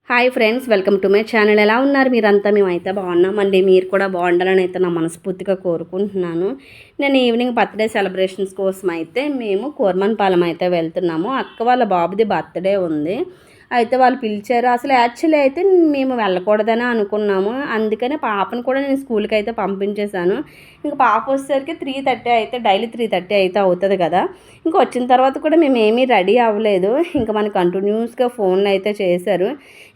Hi friends, welcome to my channel. ఎలా ఉన్నారు మీరంతా? మేమైతే బాగున్నామండి. మీరు కూడా బాగుండాలని అయితే నా మనస్ఫూర్తిగా కోరుకుంటున్నాను. నేను ఈవినింగ్ బర్త్డే సెలబ్రేషన్స్ కోసం అయితే మేము కోర్మన్పాలెం అయితే వెళ్తున్నాము. అక్క వాళ్ళ బాబుది బర్త్డే ఉంది. అయితే వాళ్ళు పిలిచారు. అసలు యాక్చువల్లీ అయితే మేము వెళ్ళకూడదని అనుకున్నాము. అందుకని పాపను కూడా నేను స్కూల్కి అయితే పంపించేశాను. ఇంకా పాప వచ్చేసరికి 3:30 అయితే డైలీ 3:30 అయితే అవుతుంది కదా. ఇంకా వచ్చిన తర్వాత కూడా మేము ఏమీ రెడీ అవ్వలేదు. ఇంకా మనకు కంటిన్యూస్గా ఫోన్లు అయితే చేశారు.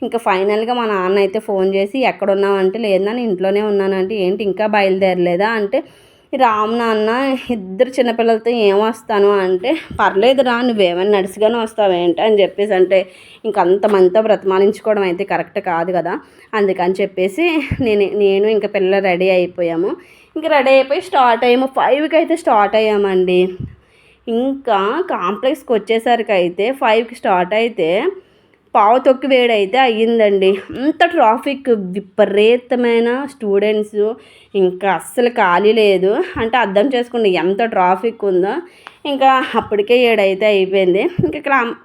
ఇంకా ఫైనల్గా మా నాన్న అయితే ఫోన్ చేసి ఎక్కడున్నామంటే, లేదు నాన్న ఇంట్లోనే ఉన్నానంటే, ఏంటి ఇంకా బయలుదేరలేదా అంటే, రాము నాన్న ఇద్దరు చిన్నపిల్లలతో ఏమొస్తాను అంటే, పర్లేదు రా, నువ్వేమైనా నడిచిగానే వస్తావేంటి అని చెప్పేసి అంటే, ఇంకంతమందితో బ్రతమాలించుకోవడం అయితే కరెక్ట్ కాదు కదా. అందుకని చెప్పేసి నేను ఇంకా పిల్లలు రెడీ అయిపోయాము. ఇంకా రెడీ అయిపోయి స్టార్ట్ అయ్యాము. 5కి అయితే స్టార్ట్ అయ్యామండి. ఇంకా కాంప్లెక్స్కి వచ్చేసరికి అయితే 5కి స్టార్ట్ అయితే పావు తొక్కి వేడైతే అయ్యిందండి. అంత ట్రాఫిక్, విపరీతమైన స్టూడెంట్స్, ఇంకా అస్సలు ఖాళీ లేదు. అంటే అర్థం చేసుకోండి ఎంత ట్రాఫిక్ ఉందో. ఇంకా అప్పటికే 7 అయితే అయిపోయింది. ఇంకా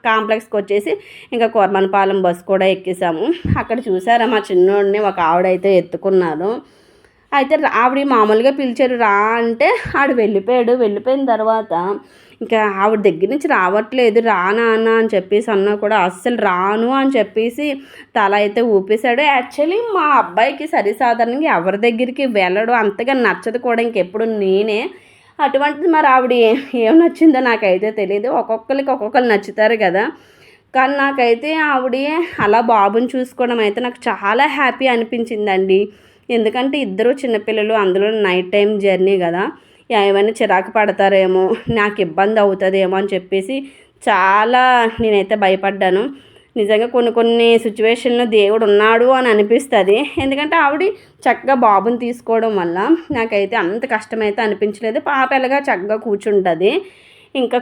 కాంప్లెక్స్కి వచ్చేసి ఇంకా కోర్మన్పాలెం బస్సు కూడా ఎక్కేసాము. అక్కడ చూసారా మా చిన్నోడిని ఒక ఆవిడైతే ఎత్తుకున్నారు. అయితే ఆవిడ మామూలుగా పిలిచారు రా అంటే ఆడు వెళ్ళిపోయాడు. వెళ్ళిపోయిన తర్వాత ఇంకా ఆవిడ దగ్గర నుంచి రావట్లేదు, రా నాన్న అని చెప్పేసి అన్నా కూడా అస్సలు రాను అని చెప్పేసి తల అయితే ఊపేశాడు. యాక్చువల్లీ మా అబ్బాయికి సరిసాధారణంగా ఎవరి దగ్గరికి వెళ్ళడం అంతగా నచ్చదు కూడా, ఇంకెప్పుడు నేనే. అటువంటిది మరి ఆవిడ ఏం నచ్చిందో నాకైతే తెలియదు. ఒక్కొక్కరు నచ్చుతారు కదా. కానీ నాకైతే ఆవిడ అలా బాబుని చూసుకోవడం అయితే నాకు చాలా హ్యాపీ అనిపించిందండి. ఎందుకంటే ఇద్దరు చిన్నపిల్లలు, అందులో నైట్ టైం జర్నీ కదా, ఏమైనా చిరాకు పడతారేమో, నాకు ఇబ్బంది అవుతుందేమో అని చెప్పేసి చాలా నేనైతే భయపడ్డాను. నిజంగా కొన్ని సిచ్యువేషన్లో దేవుడు ఉన్నాడు అని అనిపిస్తుంది. ఎందుకంటే ఆవిడ చక్కగా బాబుని తీసుకోవడం వల్ల నాకైతే అంత కష్టమైతే అనిపించలేదు. పాప ఎలాగా చక్కగా కూర్చుంటుంది. ఇంకా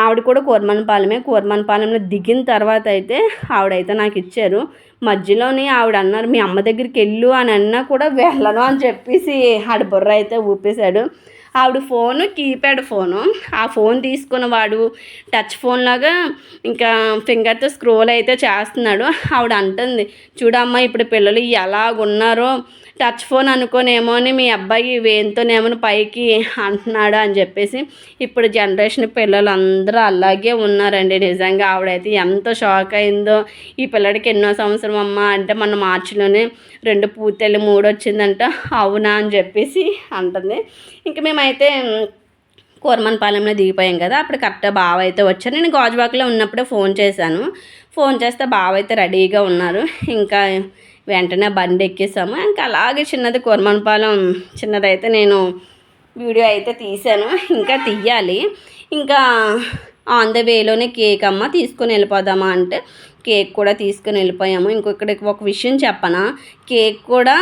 ఆవిడ కూడా కోర్మన్పాలెంలో దిగిన తర్వాత అయితే ఆవిడైతే నాకు ఇచ్చారు. మధ్యలోని ఆవిడ అన్నారు మీ అమ్మ దగ్గరికి వెళ్ళు అని అన్నా కూడా వెళ్ళను అని చెప్పేసి ఆడ బుర్ర అయితే ఊపేశాడు. ఆవిడ ఫోను కీప్యాడ్ ఫోను. ఆ ఫోన్ తీసుకున్న వాడు టచ్ ఫోన్ లాగా ఇంకా ఫింగర్తో స్క్రోల్ అయితే చేస్తున్నాడు. ఆవిడ అంటుంది, చూడమ్మా ఇప్పుడు పిల్లలు ఎలాగున్నారో, టచ్ ఫోన్ అనుకోనేమో అని మీ అబ్బాయి వేన్తోనేమో పైకి అంటున్నాడు అని చెప్పేసి. ఇప్పుడు జనరేషన్ పిల్లలు అందరూ అలాగే ఉన్నారండి. నిజంగా ఆవిడైతే ఎంత షాక్ అయిందో. ఈ పిల్లడికి ఎన్నో సంవత్సరం అమ్మ అంటే మన మార్చిలోనే 2 పూర్తెళ్ళి 3 వచ్చిందంట. అవునా అని చెప్పేసి అంటుంది. ఇంక మేమైతే కోర్మన్పాలెంలో దిగిపోయాం కదా. అప్పుడు కరెక్ట్గా బావ అయితే వచ్చారు. నేను గాజువాకలో ఉన్నప్పుడే ఫోన్ చేశాను. ఫోన్ చేస్తే బావ అయితే రెడీగా ఉన్నారు. ఇంకా వెంటనే బండి ఎక్కేసాము. ఇంకా అలాగే చిన్నది కోర్మన్పాలెం చిన్నదైతే నేను వీడియో అయితే తీశాను, ఇంకా తీయాలి. ఇంకా ఆన్ ద వేలోనే కేక్ అమ్మ తీసుకొని వెళ్ళిపోదామా అంటే కేక్ కూడా తీసుకొని వెళ్ళిపోయాము. ఇంకొకటి ఒక విషయం చెప్పనా, కేక్ కూడా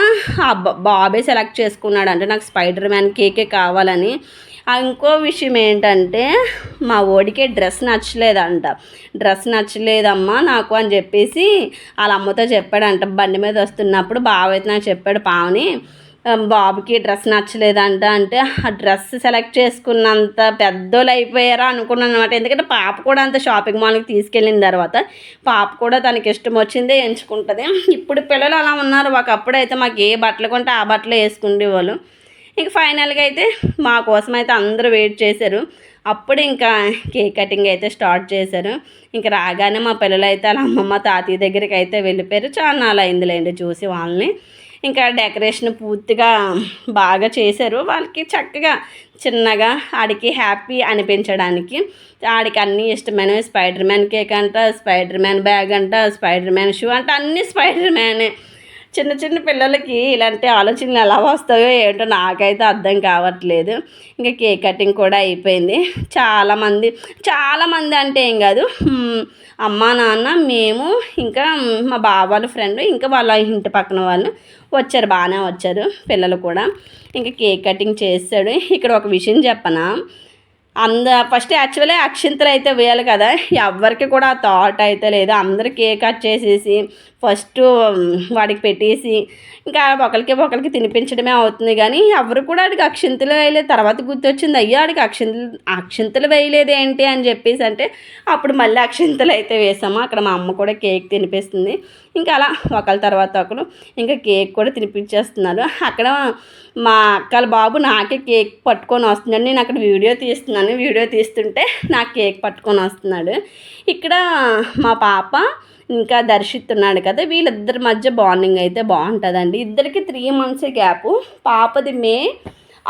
ఆ బాబే సెలెక్ట్ చేసుకున్నాడు. అంటే నాకు స్పైడర్ మ్యాన్ కేకే కావాలని. ఇంకో విషయం ఏంటంటే మా ఓడికే డ్రెస్ నచ్చలేదమ్మా నాకు అని చెప్పేసి వాళ్ళ అమ్మతో చెప్పాడంట. బండి మీద వస్తున్నప్పుడు బావ అయితే నాకు చెప్పాడు, పావని బాబుకి డ్రెస్ నచ్చలేదంట అంటే, ఆ డ్రెస్ సెలెక్ట్ చేసుకున్నంత పెద్దోళ్ళు అయిపోయారా అనుకున్నాను అనమాట. ఎందుకంటే పాప కూడా అంత షాపింగ్ మాల్కి తీసుకెళ్ళిన తర్వాత పాప కూడా తనకి ఇష్టం వచ్చిందే ఎంచుకుంటుంది. ఇప్పుడు పిల్లలు అలా ఉన్నారు. ఒకప్పుడు అయితే మాకు ఏ బట్టలు కొంటే ఆ బట్టలు వేసుకునేవాళ్ళు. ఇంక ఫైనల్గా అయితే మా కోసం అయితే అందరూ వెయిట్ చేశారు. అప్పుడు ఇంకా కేక్ కటింగ్ అయితే స్టార్ట్ చేశారు. ఇంకా రాగానే మా పిల్లలు అయితే వాళ్ళ అమ్మమ్మ తాతయ్య దగ్గరికి అయితే వెళ్ళిపోయారు. చాలా అయిందిలేండి చూసి వాళ్ళని. ఇంకా డెకరేషన్ పూర్తిగా బాగా చేశారు. వాళ్ళకి చక్కగా చిన్నగా ఆడికి హ్యాపీ అనిపించడానికి ఆడికి అన్నీ ఇష్టమైనవి, స్పైడర్ మ్యాన్ కేక్ అంట, స్పైడర్ మ్యాన్ బ్యాగ్ అంట, స్పైడర్ మ్యాన్ షూ అంట, అన్నీ స్పైడర్ మ్యానే. చిన్న పిల్లలకి ఇలాంటి ఆలోచనలు ఎలా వస్తాయో ఏంటో నాకైతే అర్థం కావట్లేదు. ఇంకా కేక్ కటింగ్ కూడా అయిపోయింది. చాలామంది అంటే ఏం కాదు, అమ్మ నాన్న మేము ఇంకా మా బావ వాళ్ళ ఫ్రెండ్ ఇంకా వాళ్ళ ఇంటి పక్కన వాళ్ళు వచ్చారు. బాగానే వచ్చారు పిల్లలు కూడా. ఇంకా కేక్ కటింగ్ చేశాడు. ఇక్కడ ఒక విషయం చెప్పనా, ఫస్ట్ యాక్చువల్లీ అక్షింతలు అయితే వేయాలి కదా, ఎవరికి కూడా ఆ థాట్ అయితే లేదు. అందరు కేక్ కట్ చేసేసి ఫస్ట్ వాడికి పెట్టేసి ఇంకా ఒకరికి తినిపించడమే అవుతుంది. కానీ ఎవరు కూడా ఆడికి అక్షింతలు వేయలేదు. తర్వాత గుర్తొచ్చింది, అయ్యో ఆడికి అక్షింతలు వేయలేదు ఏంటి అని చెప్పేసి అంటే అప్పుడు మళ్ళీ అక్షింతలు అయితే వేసాము. అక్కడ మా అమ్మ కూడా కేక్ తినిపిస్తుంది. ఇంకా అలా ఒకళ్ళ తర్వాత ఒకరు ఇంకా కేక్ కూడా తినిపించేస్తున్నారు. అక్కడ మా అక్కల బాబు నాకే కేక్ పట్టుకొని వస్తున్నాడు. నేను అక్కడ వీడియో తీస్తున్నాను. వీడియో తీస్తుంటే నాకు కేక్ పట్టుకొని వస్తున్నాడు. ఇక్కడ మా పాప ఇంకా దర్శిత్ ఉన్నాడు కదా, వీళ్ళిద్దరి మధ్య బాండింగ్ అయితే బాగుంటుందండి. ఇద్దరికి 3 months గ్యాపు. పాపది మే,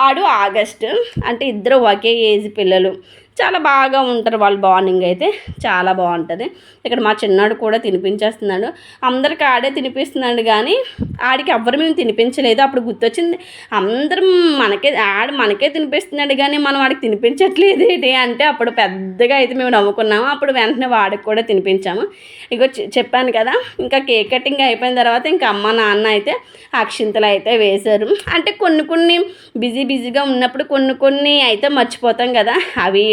ఆడు ఆగస్ట్. అంటే ఇద్దరు ఒకే ఏజ్ పిల్లలు. చాలా బాగా ఉంటారు వాళ్ళ బాండింగ్ అయితే చాలా బాగుంటుంది. ఇక్కడ మా చిన్నాడు కూడా తినిపించేస్తున్నాడు. అందరికి ఆడే తినిపిస్తున్నాడు కానీ ఆడికి ఎవ్వరు మేము తినిపించలేదు. అప్పుడు గుర్తొచ్చింది, అందరం మనకే తినిపిస్తున్నాడు కానీ మనం వాడికి తినిపించట్లేదు ఏంటి అంటే అప్పుడు పెద్దగా అయితే మేము నవ్వుకున్నాము. అప్పుడు వెంటనే వాడికి కూడా తినిపించాము. ఇగో చెప్పాను కదా, ఇంకా కేక్ కటింగ్ అయిపోయిన తర్వాత ఇంకా అమ్మ నాన్న అయితే అక్షింతలు అయితే వేశారు. అంటే కొన్ని బిజీగా ఉన్నప్పుడు కొన్ని అయితే మర్చిపోతాం కదా, అవి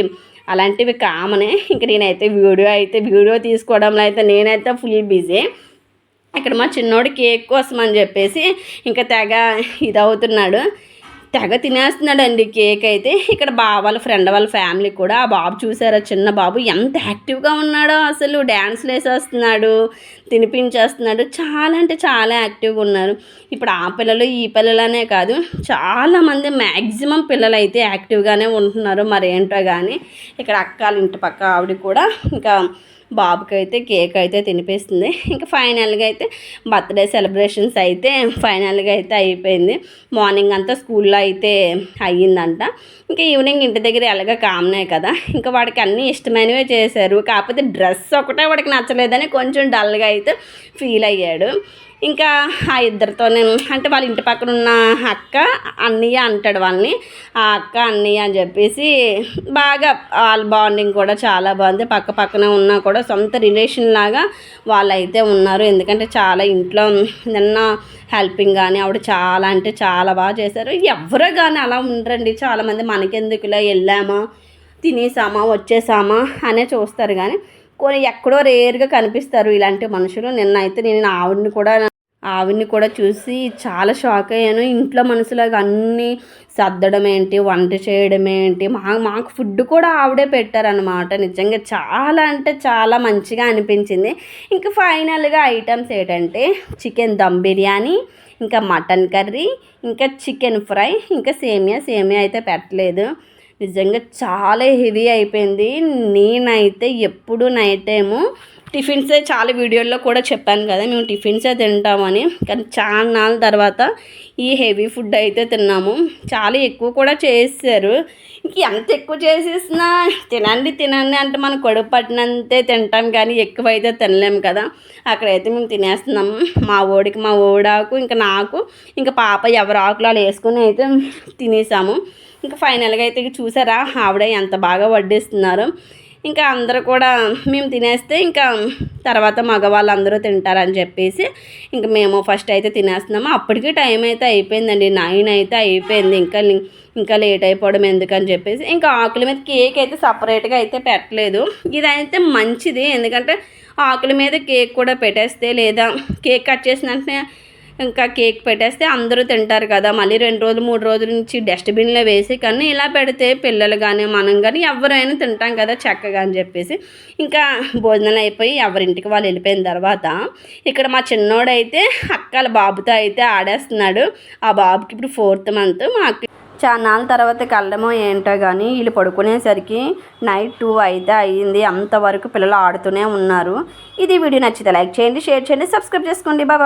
అలాంటివి కామనే. ఇంక నేనైతే వీడియో తీసుకోవడంలో అయితే నేనైతే ఫుల్ బిజీ. ఇక్కడ మా చిన్నోడు కేక్ కోసం అని చెప్పేసి ఇంకా తెగ ఇదవుతున్నాడు, తెగ తినేస్తున్నాడండి కేక్ అయితే. ఇక్కడ వాళ్ళ ఫ్రెండ్ వాళ్ళ ఫ్యామిలీ కూడా, ఆ బాబు చూసారా, చిన్న బాబు ఎంత యాక్టివ్గా ఉన్నాడో, అసలు డ్యాన్స్లు వేసేస్తున్నాడు, తినిపించేస్తున్నాడు. చాలా అంటే చాలా యాక్టివ్గా ఉన్నారు. ఇప్పుడు ఆ పిల్లలు ఈ పిల్లలనే కాదు, చాలామంది మ్యాక్సిమం పిల్లలు అయితే యాక్టివ్గానే ఉంటున్నారు. మరేంటో కానీ ఇక్కడ అక్కల ఇంటి పక్క ఆవిడ కూడా ఇంకా బాబుకి అయితే కేక్ అయితే తినిపిస్తుంది. ఇంకా ఫైనల్గా అయితే బర్త్డే సెలబ్రేషన్స్ అయితే ఫైనల్గా అయితే అయిపోయింది. మార్నింగ్ అంతా స్కూల్లో అయితే అయ్యిందంట. ఇంకా ఈవినింగ్ ఇంటి దగ్గర ఎలాగ కామనే కదా, ఇంకా వాడికి అన్నీ ఇష్టమైనవే చేశారు. కాకపోతే డ్రెస్ ఒకటే వాడికి నచ్చలేదని కొంచెం డల్గా అయితే ఫీల్ అయ్యాడు. ఇంకా ఆ ఇద్దరితో నేను అంటే వాళ్ళ ఇంటి పక్కన ఉన్న అక్క అన్నయ్య అంటాడు వాళ్ళని, ఆ అక్క అన్నయ్య అని చెప్పేసి బాగా వాళ్ళ బాండింగ్ కూడా చాలా బాగుంది. పక్కనే ఉన్నా కూడా సొంత రిలేషన్ లాగా వాళ్ళైతే ఉన్నారు. ఎందుకంటే చాలా ఇంట్లో నిన్న హెల్పింగ్ కానీ ఆవిడ చాలా అంటే చాలా బాగా చేశారు. ఎవరో కానీ అలా ఉండరండి. చాలామంది మనకెందుకులా వెళ్ళామా తినేసామా వచ్చేసామా అనే చూస్తారు కానీ ఎక్కడో రేర్గా కనిపిస్తారు ఇలాంటి మనుషులు. నిన్న అయితే నేను ఆవిడ్ని కూడా చూసి చాలా షాక్ అయ్యాను. ఇంట్లో మనుషులాగా అన్నీ సర్దడం ఏంటి, వంట చేయడం ఏంటి, మాకు ఫుడ్ కూడా ఆవిడే పెట్టారనమాట. నిజంగా చాలా అంటే చాలా మంచిగా అనిపించింది. ఇంకా ఫైనల్గా ఐటమ్స్ ఏంటంటే చికెన్ దమ్ బిర్యానీ, ఇంకా మటన్ కర్రీ, ఇంకా చికెన్ ఫ్రై, ఇంకా సేమియా అయితే పెట్టలేదు. నిజంగా చాలా హెవీ అయిపోయింది. నేనైతే ఎప్పుడు నైట్ టైము టిఫిన్సే చాలా వీడియోల్లో కూడా చెప్పాను కదా, మేము టిఫిన్సే తింటామని. కానీ చాలా నాళ్ళ తర్వాత ఈ హెవీ ఫుడ్ అయితే తిన్నాము. చాలా ఎక్కువ కూడా చేశారు. ఇంక ఎంత ఎక్కువ చేసేసినా తినండి అంటే మనం కడుపు పట్టినంతే తింటాం కానీ ఎక్కువైతే తినలేము కదా. అక్కడైతే మేము తినేస్తున్నాము. మా ఓడాకు ఇంకా నాకు ఇంకా పాప ఎవరి ఆకులు అలా వేసుకుని అయితే తినేసాము. ఇంకా ఫైనల్గా అయితే చూసారా ఆవిడ ఎంత బాగా వడ్డిస్తున్నారు. ఇంకా అందరూ కూడా మేము తినేస్తే ఇంకా తర్వాత మగవాళ్ళు అందరూ తింటారని చెప్పేసి ఇంకా మేము ఫస్ట్ అయితే తినేస్తున్నాము. అప్పటికి టైం అయితే అయిపోయిందండి, 9 అయితే అయిపోయింది. ఇంకా లేట్ అయిపోవడం ఎందుకని చెప్పేసి ఇంకా ఆకుల మీద కేక్ అయితే సపరేట్గా అయితే పెట్టలేదు. ఇదైతే మంచిది, ఎందుకంటే ఆకుల మీద కేక్ కూడా పెట్టేస్తే లేదా కేక్ కట్ చేసిన వెంటనే ఇంకా కేక్ పెట్టేస్తే అందరూ తింటారు కదా, మళ్ళీ 2 రోజులు 3 రోజుల నుంచి డస్ట్బిన్లో వేసి. కానీ ఇలా పెడితే పిల్లలు కానీ మనం కానీ ఎవరైనా తింటాం కదా చక్కగా అని చెప్పేసి ఇంకా భోజనాలు అయిపోయి ఎవరింటికి వాళ్ళు వెళ్ళిపోయిన తర్వాత ఇక్కడ మా చిన్నోడైతే అక్కల బాబుతో అయితే ఆడేస్తున్నాడు. ఆ బాబుకి ఇప్పుడు 4th month. మాకు చాన్నాళ్ళ తర్వాత కళ్ళమో ఏంటో కానీ వీళ్ళు పడుకునేసరికి నైట్ 2 అయితే అయ్యింది. అంతవరకు పిల్లలు ఆడుతూనే ఉన్నారు. ఇది వీడియో నచ్చితే లైక్ చేయండి, షేర్ చేయండి, సబ్స్క్రైబ్ చేసుకోండి. బాయ్.